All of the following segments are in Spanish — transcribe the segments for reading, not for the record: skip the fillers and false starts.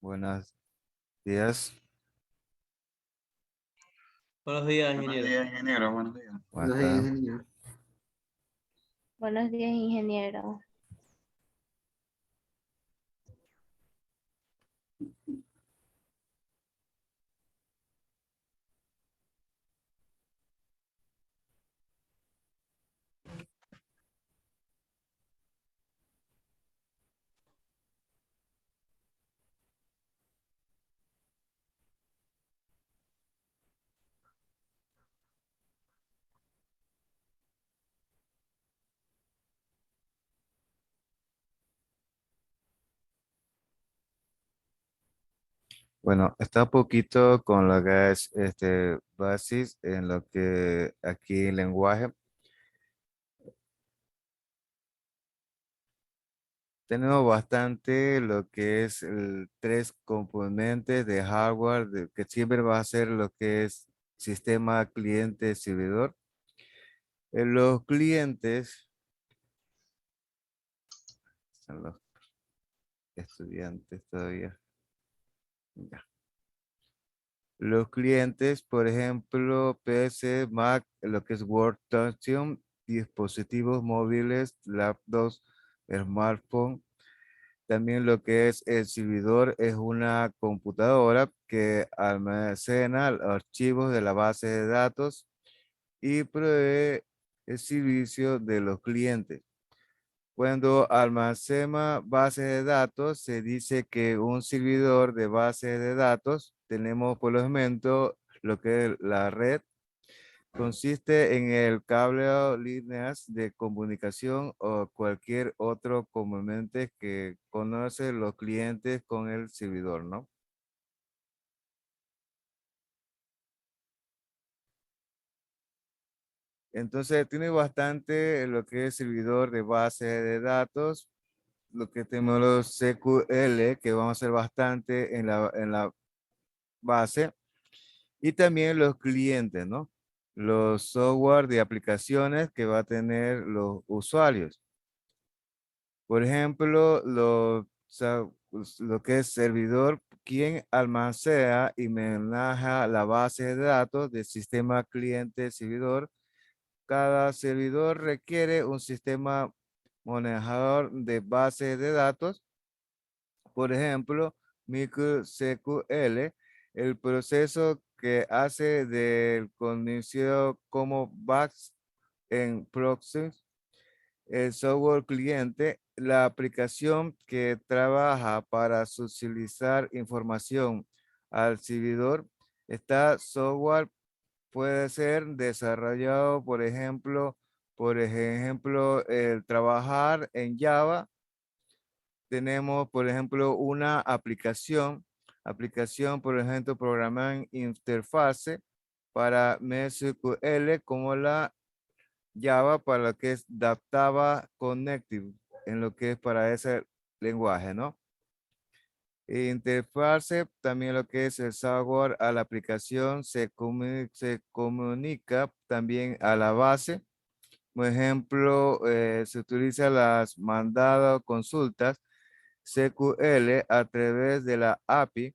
Buenos días. Buenos días, Buenos ingeniero. días, ingeniero. Buenos días. ¿Cómo está? Buenos días, ingeniero. Bueno, está poquito con lo que es basis en lo que aquí lenguaje. Tenemos bastante lo que es el tres componentes de hardware que siempre va a ser lo que es sistema cliente-servidor. En los clientes son los estudiantes todavía. Ya. Los clientes, por ejemplo, PC, Mac, lo que es Workstation, dispositivos móviles, laptops, smartphone. También lo que es el servidor es una computadora que almacena archivos de la base de datos y provee el servicio de los clientes. Cuando almacena base de datos, se dice que un servidor de base de datos, tenemos por el momento lo que es la red, consiste en el cable o líneas de comunicación o cualquier otro componente que conoce los clientes con el servidor, ¿no? Entonces tiene bastante lo que es servidor de base de datos, lo que tenemos los SQL, que vamos a hacer bastante en la base, y también los clientes, ¿no? Los software de aplicaciones que va a tener los usuarios. Por ejemplo, lo que es servidor, quien almacena y maneja la base de datos del sistema cliente-servidor. Cada servidor requiere un sistema manejador de base de datos. Por ejemplo, MySQL, el proceso que hace del conocido como batch en proxy, el software cliente, la aplicación que trabaja para socializar información al servidor. Esta software puede ser desarrollado, por ejemplo, el trabajar en Java. Tenemos, por ejemplo, una aplicación, por ejemplo, programar interfase para MySQL como la Java para lo que es Java Connective, en lo que es para ese lenguaje, ¿no? Interfase, también lo que es el software a la aplicación, se comunica también a la base. Por ejemplo, se utiliza las mandadas consultas SQL a través de la API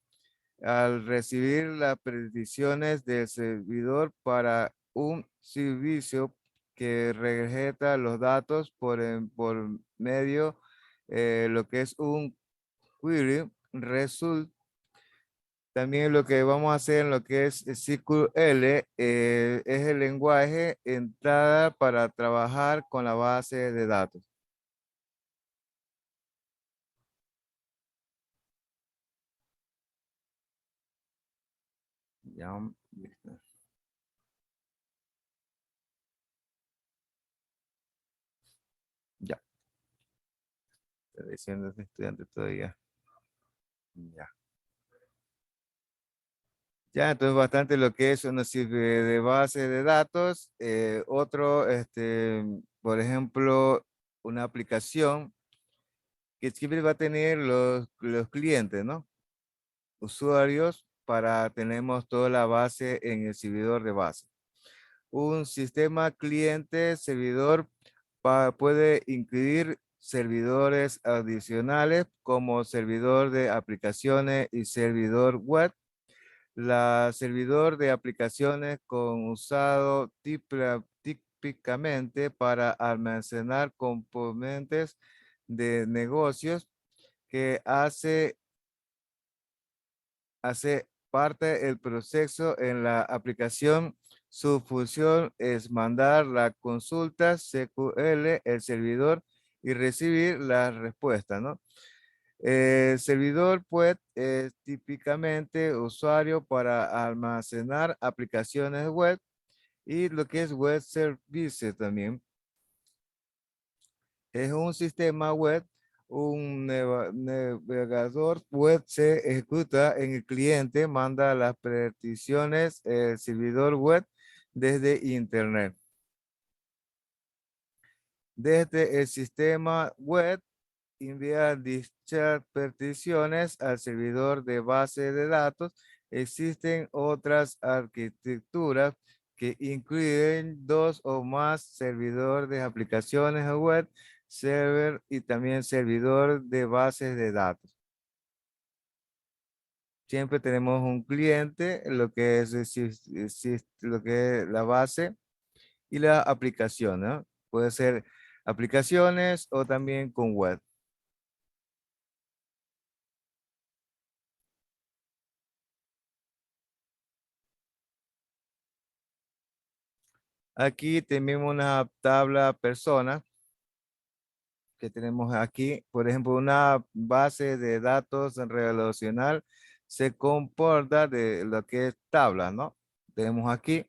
al recibir las peticiones del servidor para un servicio que regresa los datos por medio lo que es un query result. También lo que vamos a hacer en lo que es SQL es el lenguaje entrada para trabajar con la base de datos. Ya, listo. Ya, estoy diciendo a este estudiante todavía. Ya. Ya, entonces bastante lo que es una sirve de base de datos. Otro, por ejemplo, una aplicación que siempre va a tener los clientes, ¿no? Usuarios para tenemos toda la base en el servidor de base. Un sistema cliente-servidor puede incluir servidores adicionales como servidor de aplicaciones y servidor web. La servidor de aplicaciones con usado típicamente para almacenar componentes de negocios que hace parte del proceso en la aplicación. Su función es mandar la consulta SQL, el servidor, y recibir la respuesta, ¿no? El servidor web es típicamente usuario para almacenar aplicaciones web y lo que es web services también. Es un sistema web, un navegador web se ejecuta en el cliente, manda las peticiones, el servidor web desde Internet. Desde el sistema web envía dichas peticiones al servidor de base de datos. Existen otras arquitecturas que incluyen dos o más servidores de aplicaciones web, server y también servidor de bases de datos. Siempre tenemos un cliente, lo que es, lo que es la base y la aplicación, ¿no? Puede ser aplicaciones o también con web. Aquí tenemos una tabla persona que tenemos aquí. Por ejemplo, una base de datos relacional se comporta de lo que es tabla, ¿no? Tenemos aquí.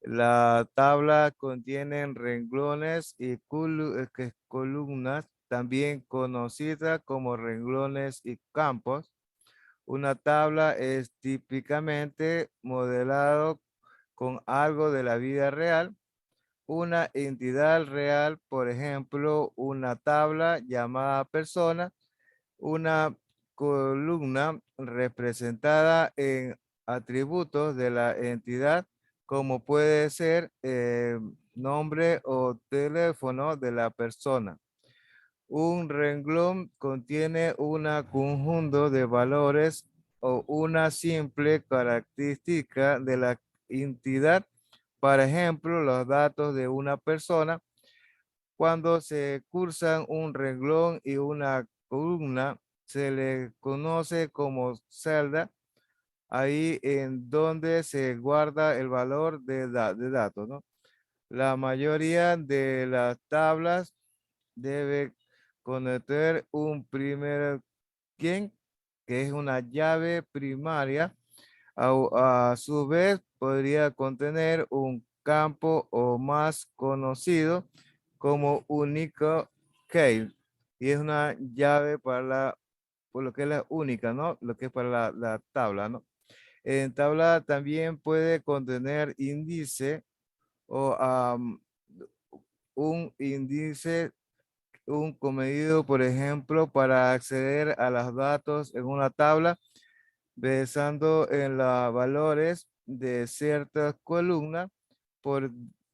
La tabla contiene renglones y columnas, también conocida como renglones y campos. Una tabla es típicamente modelado con algo de la vida real. Una entidad real, por ejemplo, una tabla llamada persona, una columna representada en atributos de la entidad, como puede ser nombre o teléfono de la persona. Un renglón contiene un conjunto de valores o una simple característica de la entidad. Por ejemplo, los datos de una persona. Cuando se cursan un renglón y una columna, se le conoce como celda, ahí en donde se guarda el valor de datos, ¿no? La mayoría de las tablas debe contener un primer quien, que es una llave primaria. A su vez, podría contener un campo o más conocido como único key. Y es una llave para por lo que es la única, ¿no? Lo que es para la tabla, ¿no? En tabla también puede contener índice o un índice, un comedido, por ejemplo, para acceder a los datos en una tabla, basando en los valores de ciertas columnas. Por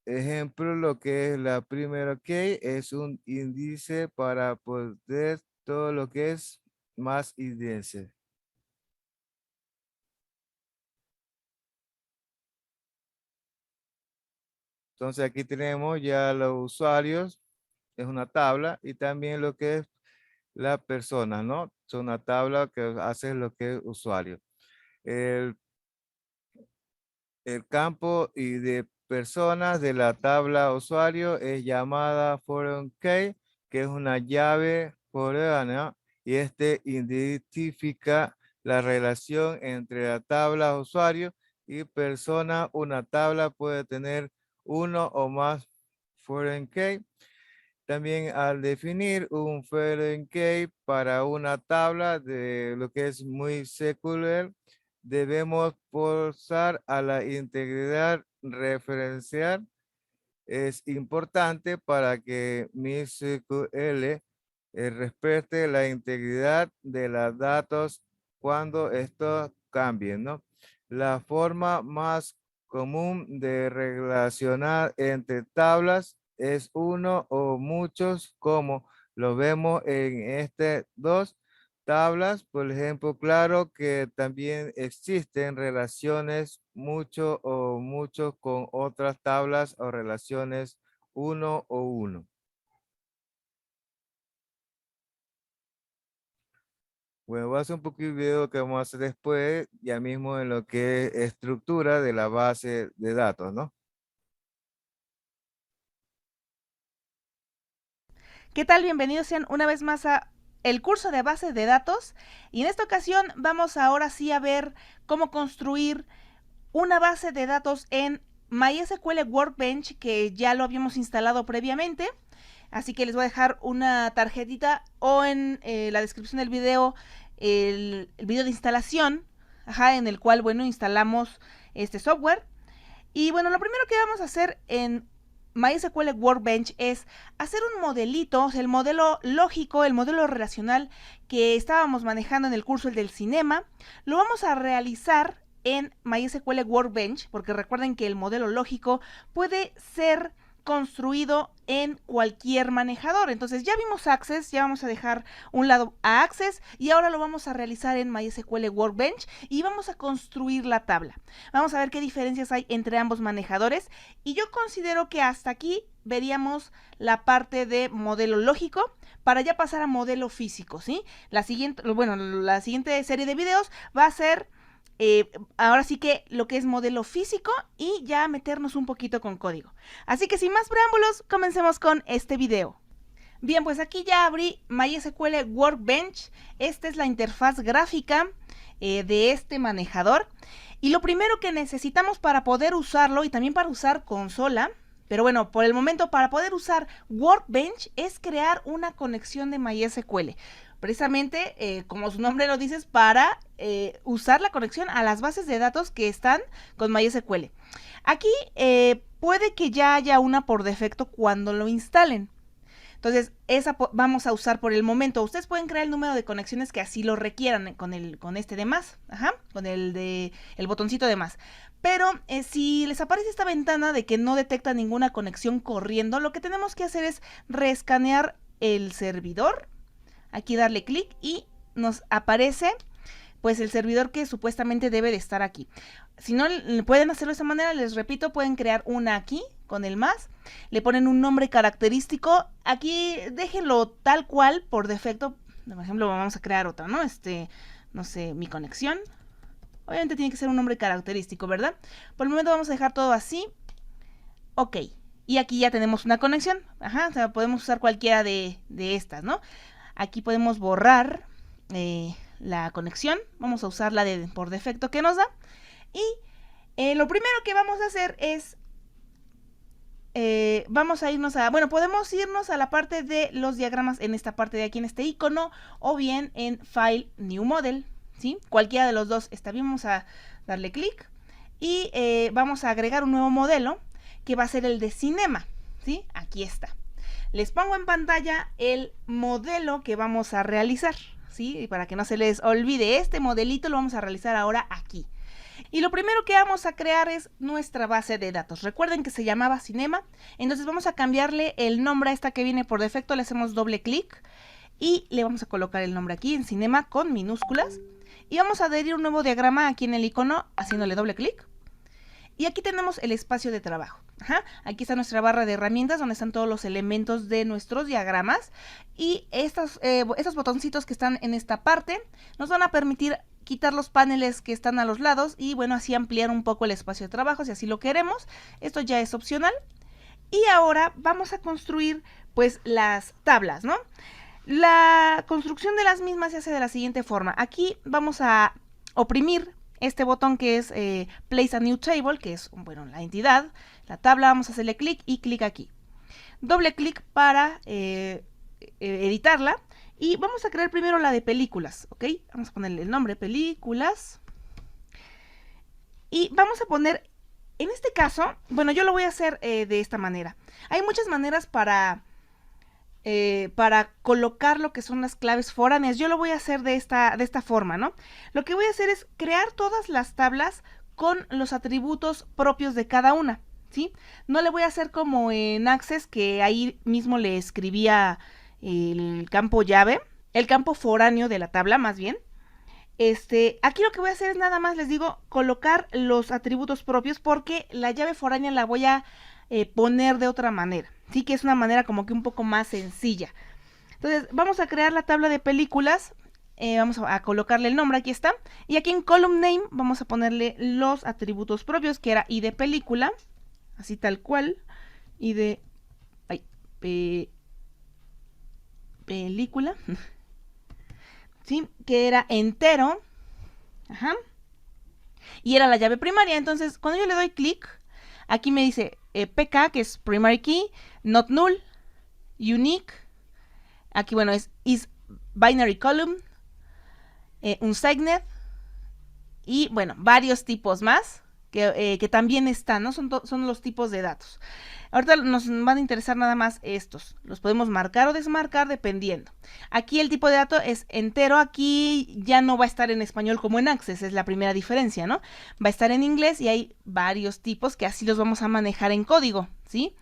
ejemplo, lo que es la primera key es un índice para poder todo lo que es más índice. Entonces aquí tenemos ya los usuarios, es una tabla, y también lo que es la persona, ¿no? Es una tabla que hace lo que es usuario. El, el campo y de personas de la tabla usuario es llamada foreign key, que es una llave foránea, y este identifica la relación entre la tabla usuario y persona. Una tabla puede tener uno o más foreign key. También al definir un foreign key para una tabla de lo que es muy secular, debemos forzar a la integridad referencial. Es importante para que mi SQL respete la integridad de los datos cuando estos cambien, ¿no? La forma más común de relacionar entre tablas es uno o muchos como Lo vemos en este dos tablas, por ejemplo, claro que también existen relaciones mucho con otras tablas o relaciones uno o uno. Bueno, voy a hacer un poquito de video que vamos a hacer después, ya mismo en lo que es estructura de la base de datos, ¿no? ¿Qué tal? Bienvenidos sean una vez más a el curso de base de datos, y en esta ocasión vamos ahora sí a ver cómo construir una base de datos en MySQL Workbench, que ya lo habíamos instalado previamente. Así que les voy a dejar una tarjetita o en la descripción del video el video de instalación, en el cual, bueno, instalamos este software. Y bueno, lo primero que vamos a hacer en MySQL Workbench es hacer un modelito, o sea, el modelo lógico, el modelo relacional que estábamos manejando en el curso, el del cinema. Lo vamos a realizar en MySQL Workbench, porque recuerden que el modelo lógico puede ser construido en cualquier manejador. Entonces ya vimos Access, ya vamos a dejar un lado a Access y ahora lo vamos a realizar en MySQL Workbench y vamos a construir la tabla. Vamos a ver qué diferencias hay entre ambos manejadores, y yo considero que hasta aquí veríamos la parte de modelo lógico para ya pasar a modelo físico, ¿sí? La siguiente serie de videos va a ser ahora sí que lo que es modelo físico y ya meternos un poquito con código. Así que sin más preámbulos, comencemos con este video. Bien, pues aquí ya abrí MySQL Workbench. Esta es la interfaz gráfica de este manejador. Y lo primero que necesitamos para poder usarlo y también para usar consola, pero bueno, por el momento para poder usar Workbench es crear una conexión de MySQL. Precisamente, como su nombre lo dice, es para usar la conexión a las bases de datos que están con MySQL. Aquí puede que ya haya una por defecto cuando lo instalen. Entonces, esa vamos a usar por el momento. Ustedes pueden crear el número de conexiones que así lo requieran con este de más, con el botoncito de más. Pero si les aparece esta ventana de que no detecta ninguna conexión corriendo, lo que tenemos que hacer es reescanear el servidor. Aquí darle clic y nos aparece pues el servidor que supuestamente debe de estar aquí. Si no pueden hacerlo de esta manera, les repito, pueden crear una aquí con el más, le ponen un nombre característico, aquí déjenlo tal cual por defecto. Por ejemplo, vamos a crear otra, ¿no? No sé, mi conexión. Obviamente tiene que ser un nombre característico, ¿verdad? Por el momento vamos a dejar todo así. Ok. Y aquí ya tenemos una conexión. O sea, podemos usar cualquiera de estas, ¿no? Aquí podemos borrar la conexión. Vamos a usar la por defecto que nos da. Y lo primero que vamos a hacer es vamos a irnos podemos irnos a la parte de los diagramas en esta parte de aquí, en este icono, o bien en File, New Model, ¿sí? Cualquiera de los dos está bien. Vamos a darle clic y vamos a agregar un nuevo modelo que va a ser el de cinema, ¿sí? Aquí está. Les pongo en pantalla el modelo que vamos a realizar, ¿sí? Y para que no se les olvide, este modelito lo vamos a realizar ahora aquí. Y lo primero que vamos a crear es nuestra base de datos. Recuerden que se llamaba Cinema, entonces vamos a cambiarle el nombre a esta que viene por defecto. Le hacemos doble clic y le vamos a colocar el nombre aquí en Cinema con minúsculas. Y vamos a adherir un nuevo diagrama aquí en el icono haciéndole doble clic. Y aquí tenemos el espacio de trabajo. Aquí está nuestra barra de herramientas donde están todos los elementos de nuestros diagramas. Y estos botoncitos que están en esta parte nos van a permitir quitar los paneles que están a los lados y bueno, así ampliar un poco el espacio de trabajo si así lo queremos. Esto ya es opcional. Y ahora vamos a construir pues las tablas, ¿no? La construcción de las mismas se hace de la siguiente forma. Aquí vamos a oprimir este botón que es Place a New Table, que es, bueno, la entidad, la tabla. Vamos a hacerle clic y clic aquí. Doble clic para editarla. Y vamos a crear primero la de películas, ¿ok? Vamos a ponerle el nombre, películas. Y vamos a poner, en este caso, bueno, yo lo voy a hacer de esta manera. Hay muchas maneras para colocar lo que son las claves foráneas. Yo lo voy a hacer de esta forma, ¿no? Lo que voy a hacer es crear todas las tablas con los atributos propios de cada una, ¿sí? No le voy a hacer como en Access, que ahí mismo le escribía el campo llave, el campo foráneo de la tabla más bien. Aquí lo que voy a hacer es nada más, les digo, colocar los atributos propios, porque la llave foránea la voy a poner de otra manera, sí, que es una manera como que un poco más sencilla. Entonces vamos a crear la tabla de películas, vamos a colocarle el nombre, aquí está, y aquí en column name vamos a ponerle los atributos propios, que era id película, así tal cual, id película, ¿sí? Que era entero, ajá, y era la llave primaria. Entonces, cuando yo le doy clic, aquí me dice PK, que es primary key, not null, unique, aquí bueno, is binary column, unsigned, y bueno, varios tipos más que también están, ¿no? Son los tipos de datos. Ahorita nos van a interesar nada más estos. Los podemos marcar o desmarcar dependiendo. Aquí el tipo de dato es entero. Aquí ya no va a estar en español como en Access, es la primera diferencia, ¿no? Va a estar en inglés y hay varios tipos que así los vamos a manejar en código, ¿sí?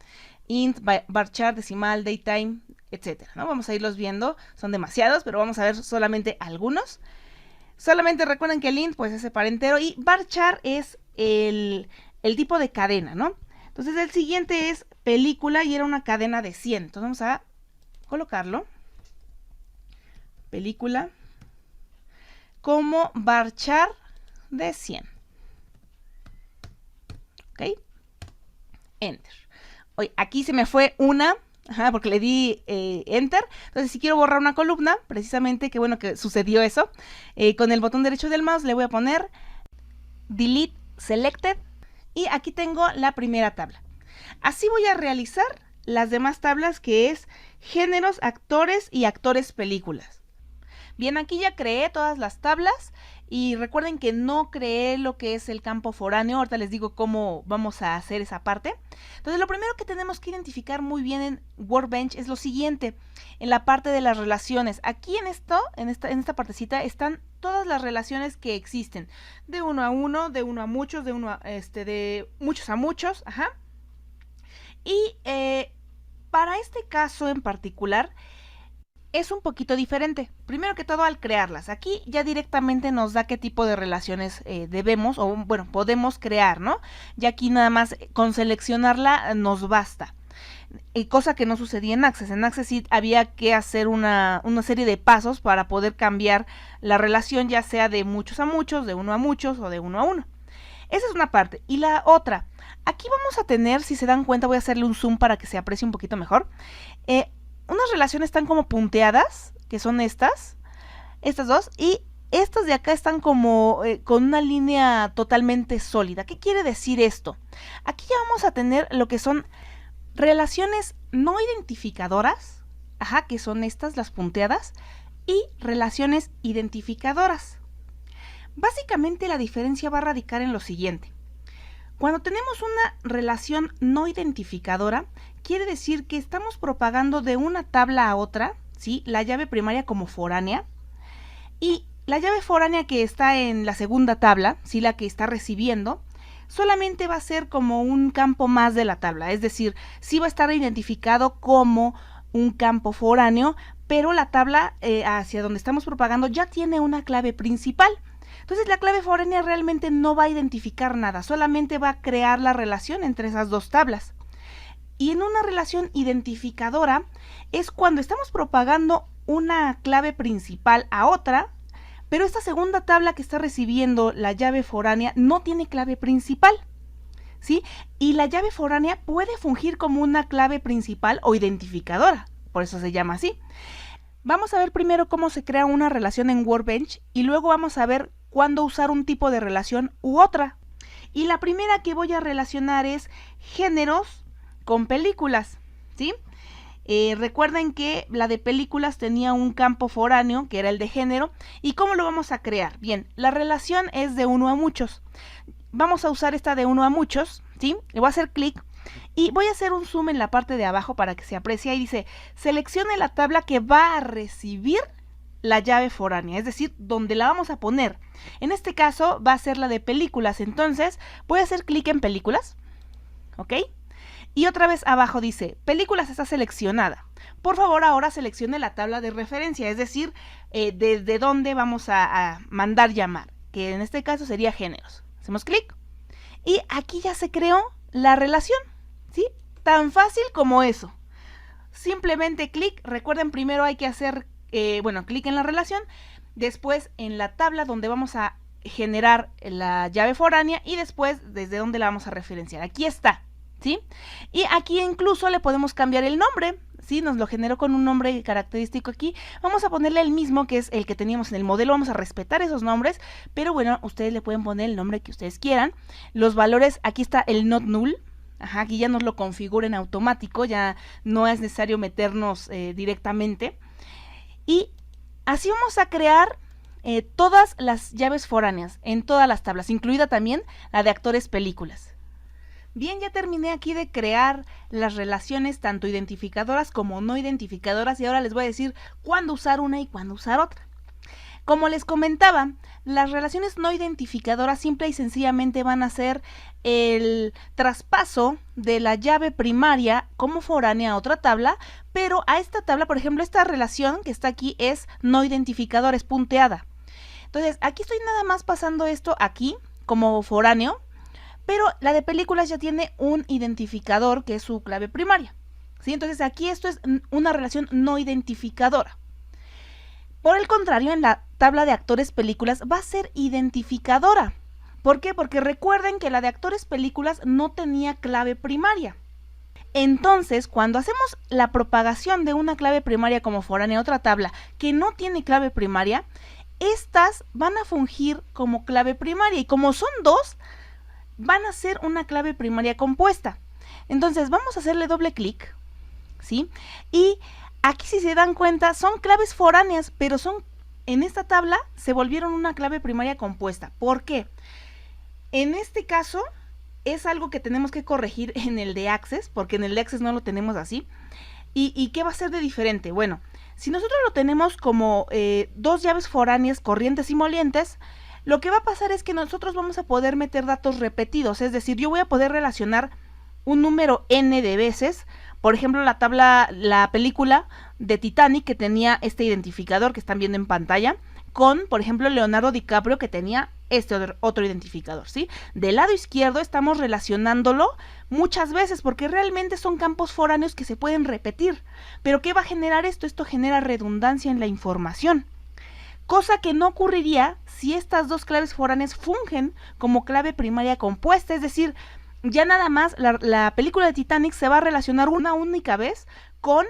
Int, varchar, decimal, datetime, etcétera, ¿no? Vamos a irlos viendo. Son demasiados, pero vamos a ver solamente algunos. Solamente recuerden que el int pues es para entero y varchar es el tipo de cadena, ¿no? Entonces el siguiente es película y era una cadena de 100. Entonces vamos a colocarlo. Película como varchar de 100. ¿Ok? Enter. Oye, aquí se me fue una, porque le di enter. Entonces si quiero borrar una columna, precisamente, qué bueno que sucedió eso, con el botón derecho del mouse le voy a poner delete selected. Y aquí tengo la primera tabla. Así voy a realizar las demás tablas, que es géneros, actores y actores películas. Bien, aquí ya creé todas las tablas y recuerden que no creé lo que es el campo foráneo. Ahorita les digo cómo vamos a hacer esa parte. Entonces lo primero que tenemos que identificar muy bien en Workbench es lo siguiente, en la parte de las relaciones. Aquí en esta partecita están todas las relaciones que existen, de uno a uno, de uno a muchos, de muchos a muchos, Y para este caso en particular es un poquito diferente. Primero que todo, al crearlas, aquí ya directamente nos da qué tipo de relaciones debemos, o bueno, podemos crear, ¿no? Ya aquí nada más con seleccionarla nos basta. Cosa que no sucedía en Access. En Access sí había que hacer una serie de pasos para poder cambiar la relación, ya sea de muchos a muchos, de uno a muchos o de uno a uno. Esa es una parte. Y la otra, aquí vamos a tener, si se dan cuenta, voy a hacerle un zoom para que se aprecie un poquito mejor. Unas relaciones están como punteadas, que son estas dos, y estas de acá están como con una línea totalmente sólida. ¿Qué quiere decir esto? Aquí ya vamos a tener lo que son relaciones no identificadoras, que son estas, las punteadas, y relaciones identificadoras. Básicamente la diferencia va a radicar en lo siguiente. Cuando tenemos una relación no identificadora, quiere decir que estamos propagando de una tabla a otra, ¿sí? La llave primaria como foránea, y la llave foránea que está en la segunda tabla, ¿sí? La que está recibiendo, solamente va a ser como un campo más de la tabla, es decir, sí va a estar identificado como un campo foráneo, pero la tabla hacia donde estamos propagando ya tiene una clave principal. Entonces la clave foránea realmente no va a identificar nada, solamente va a crear la relación entre esas dos tablas. Y en una relación identificadora es cuando estamos propagando una clave principal a otra, pero esta segunda tabla que está recibiendo la llave foránea no tiene clave principal, ¿sí? Y la llave foránea puede fungir como una clave principal o identificadora, por eso se llama así. Vamos a ver primero cómo se crea una relación en Workbench y luego vamos a ver cuándo usar un tipo de relación u otra. Y la primera que voy a relacionar es géneros con películas, ¿sí? Recuerden que la de películas tenía un campo foráneo, que era el de género. ¿Y cómo lo vamos a crear? Bien, la relación es de uno a muchos. Vamos a usar esta de uno a muchos, ¿sí? Le voy a hacer clic y voy a hacer un zoom en la parte de abajo para que se aprecie. Y dice, seleccione la tabla que va a recibir la llave foránea, es decir, donde la vamos a poner. En este caso va a ser la de películas, entonces voy a hacer clic en películas, ¿ok? Y otra vez abajo dice, películas está seleccionada. Por favor, ahora seleccione la tabla de referencia, es decir, desde dónde vamos a mandar llamar, que en este caso sería géneros. Hacemos clic y aquí ya se creó la relación, ¿sí? Tan fácil como eso. Simplemente clic, recuerden, primero hay que hacer, clic en la relación, después en la tabla donde vamos a generar la llave foránea y después desde dónde la vamos a referenciar. Aquí está, ¿sí? Y aquí incluso le podemos cambiar el nombre, ¿sí? Nos lo generó con un nombre característico aquí. Vamos a ponerle el mismo que es el que teníamos en el modelo. Vamos a respetar esos nombres, pero bueno, ustedes le pueden poner el nombre que ustedes quieran. Los valores, aquí está el not null. Ajá, aquí ya nos lo configura en automático, ya no es necesario meternos directamente. Y así vamos a crear todas las llaves foráneas en todas las tablas, incluida también la de actores películas. Bien, ya terminé aquí de crear las relaciones tanto identificadoras como no identificadoras y ahora les voy a decir cuándo usar una y cuándo usar otra. Como les comentaba, las relaciones no identificadoras simple y sencillamente van a ser el traspaso de la llave primaria como foránea a otra tabla, pero a esta tabla, por ejemplo, esta relación que está aquí es no identificadora, es punteada. Entonces, aquí estoy nada más pasando esto aquí como foráneo, pero la de películas ya tiene un identificador que es su clave primaria, ¿sí? Entonces, aquí esto es una relación no identificadora. Por el contrario, en la tabla de actores películas va a ser identificadora. ¿Por qué? Porque recuerden que la de actores películas no tenía clave primaria. Entonces, cuando hacemos la propagación de una clave primaria como foránea a otra tabla que no tiene clave primaria, estas van a fungir como clave primaria y como son dos, van a ser una clave primaria compuesta. Entonces, vamos a hacerle doble clic, ¿sí? Y aquí, si se dan cuenta, son claves foráneas, pero en esta tabla se volvieron una clave primaria compuesta. ¿Por qué? En este caso es algo que tenemos que corregir en el de Access, porque en el de Access no lo tenemos así. ¿Y qué va a ser de diferente? Bueno, si nosotros lo tenemos como dos llaves foráneas corrientes y molientes, lo que va a pasar es que nosotros vamos a poder meter datos repetidos, es decir, yo voy a poder relacionar un número n de veces. Por ejemplo, la película de Titanic que tenía este identificador que están viendo en pantalla, con, por ejemplo, Leonardo DiCaprio que tenía este otro identificador, ¿sí? Del lado izquierdo estamos relacionándolo muchas veces porque realmente son campos foráneos que se pueden repetir. ¿Pero qué va a generar esto? Esto genera redundancia en la información. Cosa que no ocurriría si estas dos claves foráneas fungen como clave primaria compuesta, es decir, ya nada más la película de Titanic se va a relacionar una única vez con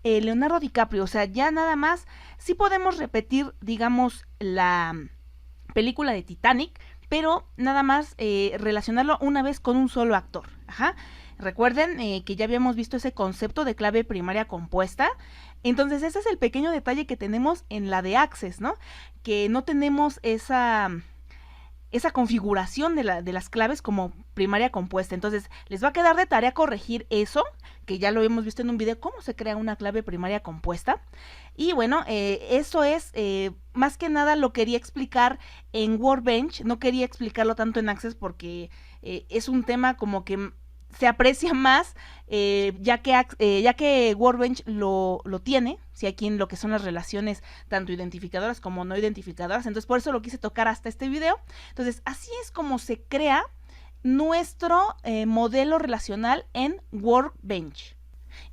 Leonardo DiCaprio, o sea, ya nada más sí podemos repetir, digamos, la película de Titanic, pero nada más relacionarlo una vez con un solo actor. Ajá. Recuerden que ya habíamos visto ese concepto de clave primaria compuesta. Entonces, ese es el pequeño detalle que tenemos en la de Access, ¿no? Que no tenemos esa configuración de las claves como primaria compuesta. Entonces, les va a quedar de tarea corregir eso, que ya lo hemos visto en un video, cómo se crea una clave primaria compuesta. Y bueno, eso es, más que nada lo quería explicar en Workbench, no quería explicarlo tanto en Access porque es un tema como que se aprecia más, ya que Workbench lo tiene, si aquí en lo que son las relaciones tanto identificadoras como no identificadoras, entonces por eso lo quise tocar hasta este video. Entonces, así es como se crea nuestro modelo relacional en Workbench.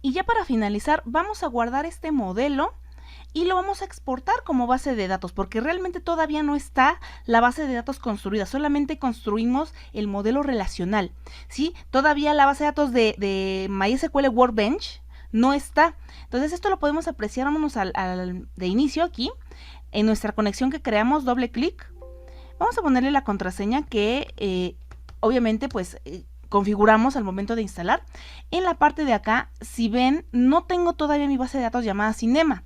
Y ya para finalizar, vamos a guardar este modelo y lo vamos a exportar como base de datos, porque realmente todavía no está la base de datos construida, solamente construimos el modelo relacional, ¿sí? Todavía la base de datos de MySQL Workbench no está. Entonces esto lo podemos apreciar, vámonos de inicio aquí, en nuestra conexión que creamos, doble clic. Vamos a ponerle la contraseña que obviamente pues configuramos al momento de instalar. En la parte de acá, si ven, no tengo todavía mi base de datos llamada Cinema.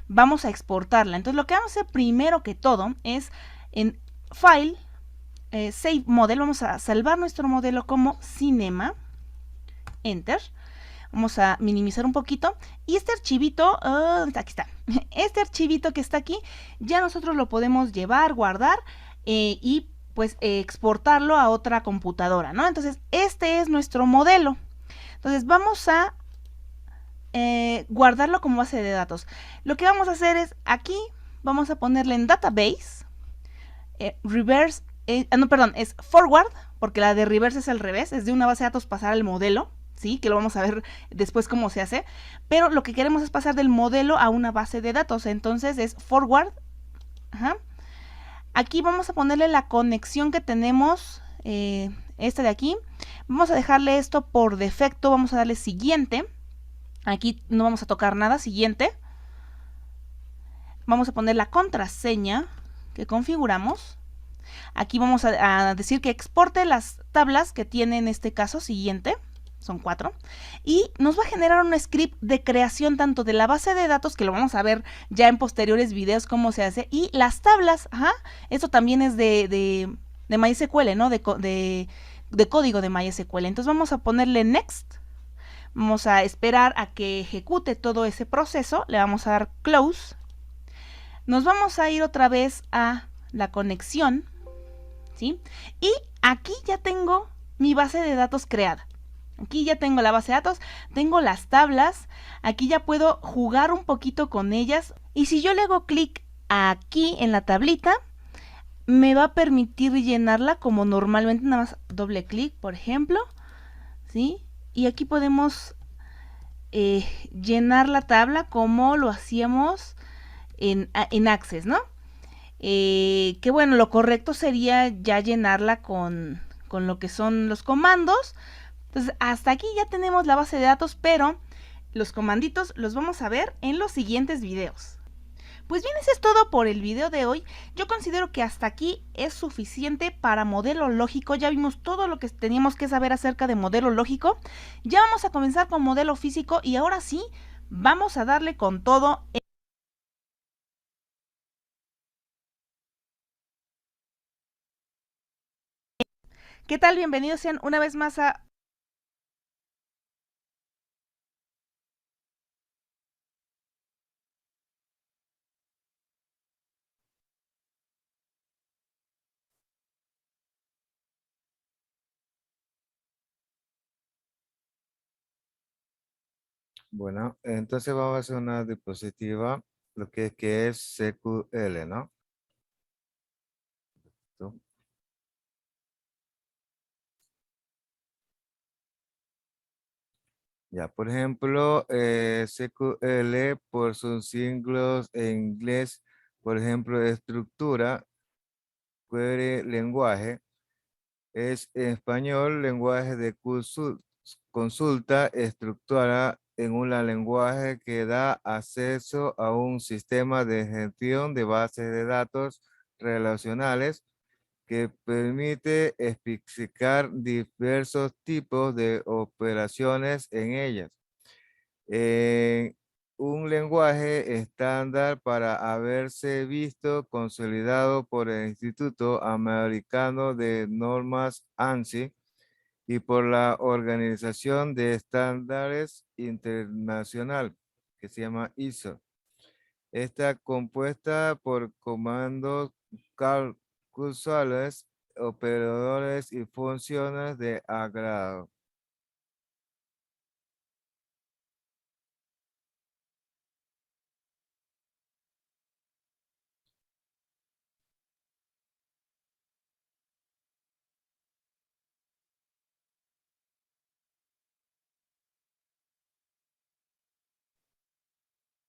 Vamos a exportarla. Entonces lo que vamos a hacer primero que todo es en File, Save Model, vamos a salvar nuestro modelo como Cinema, Enter. Vamos a minimizar un poquito y este archivito, aquí está, este archivito que está aquí, ya nosotros lo podemos llevar, guardar y pues exportarlo a otra computadora, ¿no? Entonces este es nuestro modelo. Entonces vamos a guardarlo como base de datos. Lo que vamos a hacer es aquí vamos a ponerle en database reverse, no, perdón, es forward, porque la de reverse es al revés, es de una base de datos pasar al modelo, ¿sí? Que lo vamos a ver después cómo se hace, pero lo que queremos es pasar del modelo a una base de datos, entonces es forward. Ajá. Aquí vamos a ponerle la conexión que tenemos, esta de aquí, vamos a dejarle esto por defecto, vamos a darle siguiente, aquí no vamos a tocar nada, siguiente, vamos a poner la contraseña que configuramos. Aquí vamos a decir que exporte las tablas que tiene en este caso siguiente, son 4, y nos va a generar un script de creación tanto de la base de datos, que lo vamos a ver ya en posteriores videos cómo se hace, y las tablas, esto también es de MySQL, ¿no? De código de MySQL. Entonces vamos a ponerle next, vamos a esperar a que ejecute todo ese proceso, le vamos a dar close, nos vamos a ir otra vez a la conexión, ¿sí? Y aquí ya tengo mi base de datos creada. Aquí ya tengo la base de datos, tengo las tablas, aquí ya puedo jugar un poquito con ellas. Y si yo le hago clic aquí en la tablita, me va a permitir llenarla como normalmente, nada más doble clic, por ejemplo, ¿sí? Y aquí podemos llenar la tabla como lo hacíamos en Access, ¿no? Que bueno, lo correcto sería ya llenarla con lo que son los comandos. Entonces, hasta aquí ya tenemos la base de datos, pero los comanditos los vamos a ver en los siguientes videos. Pues bien, eso es todo por el video de hoy. Yo considero que hasta aquí es suficiente para modelo lógico. Ya vimos todo lo que teníamos que saber acerca de modelo lógico. Ya vamos a comenzar con modelo físico y ahora sí, vamos a darle con todo. ¿Qué tal? Bienvenidos sean una vez más a... Bueno, entonces vamos a hacer una diapositiva, lo que es SQL, ¿no? Esto. Ya, por ejemplo, SQL por sus siglos en inglés, por ejemplo, estructura, query, lenguaje, es en español lenguaje de consulta estructurada en un lenguaje que da acceso a un sistema de gestión de bases de datos relacionales que permite especificar diversos tipos de operaciones en ellas. Un lenguaje estándar para haberse visto consolidado por el Instituto Americano de Normas ANSI y por la Organización de Estándares Internacional, que se llama ISO. Está compuesta por comandos causales, operadores y funciones de agrado.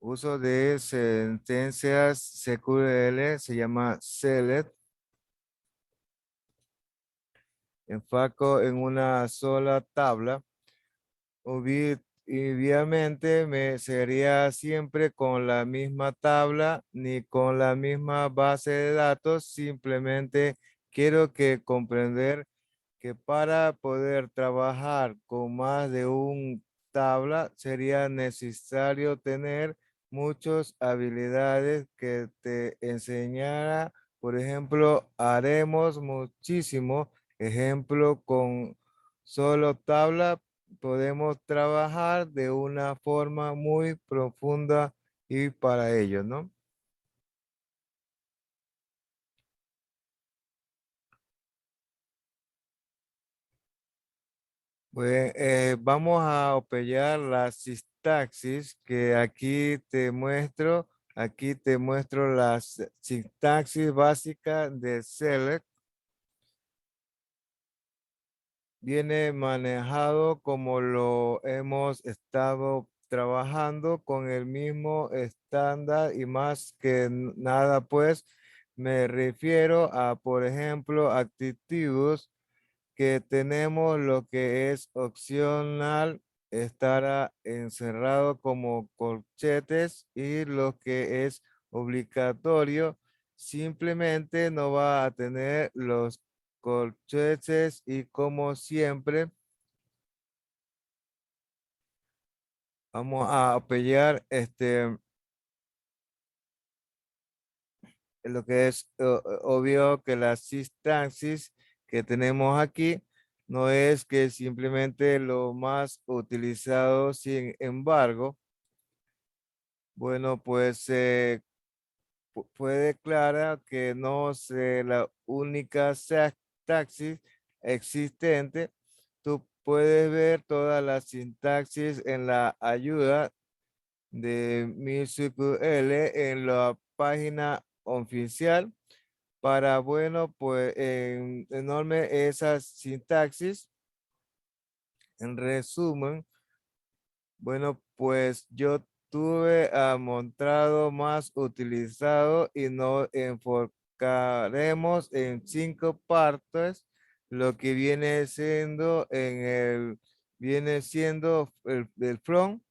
Uso de sentencias SQL se llama select. Enfoco en una sola tabla. Obviamente me sería siempre con la misma tabla ni con la misma base de datos. Simplemente quiero que comprender que para poder trabajar con más de un tabla sería necesario tener muchas habilidades que te enseñara. Por ejemplo, haremos muchísimo ejemplo con solo tabla. Podemos trabajar de una forma muy profunda y para ello, ¿no? Pues, vamos a operar la sintaxis que aquí te muestro. Aquí te muestro la sintaxis básica de select. Viene manejado como lo hemos estado trabajando con el mismo estándar y más que nada, pues me refiero a, por ejemplo, actitudes que tenemos lo que es opcional estará encerrado como corchetes y lo que es obligatorio simplemente no va a tener los corchetes y como siempre vamos a apoyar lo que es obvio que la sintaxis que tenemos aquí no es que simplemente lo más utilizado, sin embargo, bueno, pues puede declarar que no es la única sintaxis existente. Tú puedes ver toda la sintaxis en la ayuda de MySQL en la página oficial para, bueno, pues en enorme esa sintaxis. En resumen, bueno, pues yo tuve a mostrado más utilizado y nos enfocaremos en 5 partes, lo que viene siendo el front,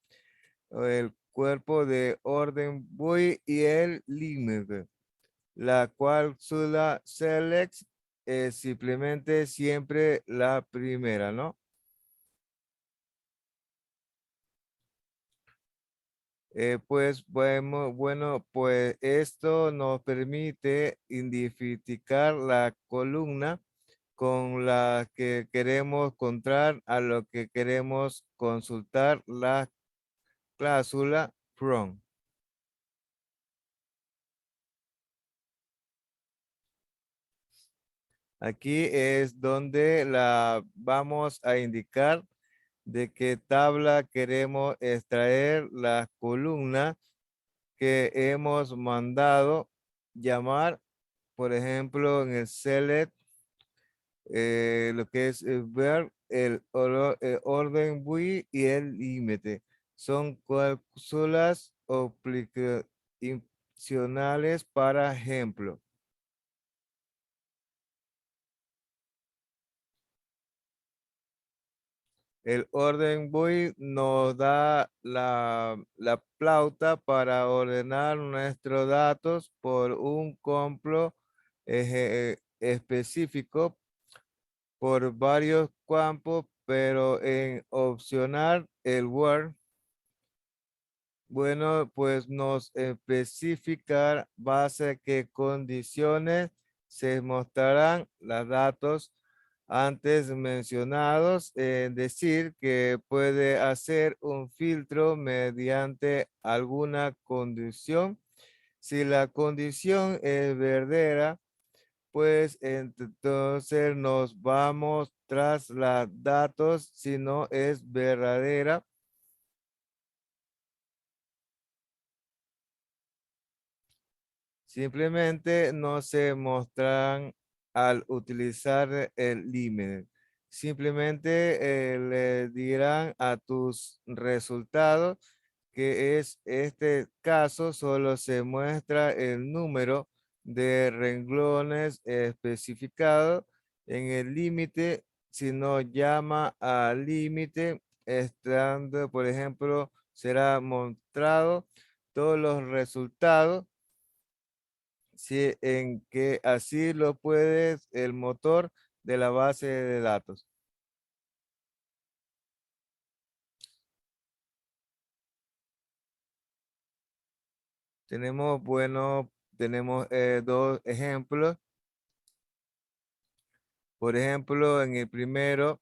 o el cuerpo de orden GUI y el límite, la cual Sula Select es simplemente siempre la primera, ¿no? Pues bueno, pues esto nos permite identificar la columna con la que queremos encontrar a lo que queremos consultar la cláusula from. Aquí es donde la vamos a indicar de qué tabla queremos extraer la columna que hemos mandado llamar, por ejemplo, en el select, lo que es ver orden GUI y el límite. Son cláusulas opcionales, para ejemplo. El orden GUI nos da la pauta para ordenar nuestros datos por un complo específico por varios campos, pero en opcional el Word, bueno, pues nos especificar base qué condiciones se mostrarán los datos antes mencionados, es decir, que puede hacer un filtro mediante alguna condición. Si la condición es verdadera, pues entonces nos vamos tras los datos. Si no es verdadera, simplemente no se mostrarán al utilizar el límite. Simplemente le dirán a tus resultados que es este caso, solo se muestra el número de renglones especificado en el límite. Si no llama al límite, estando, por ejemplo, será mostrado todos los resultados, si en que así lo puedes el motor de la base de datos. Tenemos, bueno, tenemos dos ejemplos. Por ejemplo, en el primero,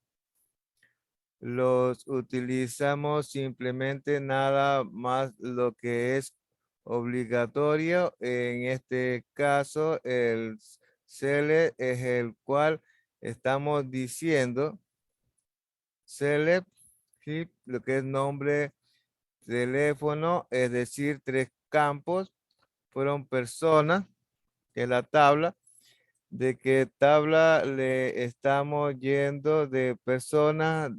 los utilizamos simplemente nada más lo que es obligatorio. En este caso, el select es el cual estamos diciendo select, ¿sí? Lo que es nombre, teléfono, es decir, 3 campos. Fueron personas, que es la tabla. ¿De qué tabla le estamos yendo de personas?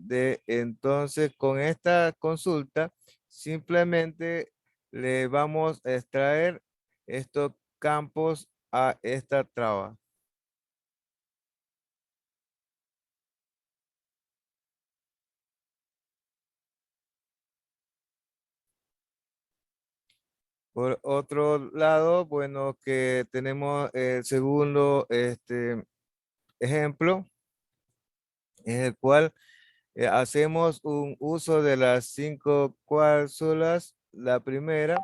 Entonces, con esta consulta, simplemente le vamos a extraer estos campos a esta traba. Por otro lado, bueno, que tenemos el segundo ejemplo, en el cual hacemos un uso de las 5 cláusulas. La primera,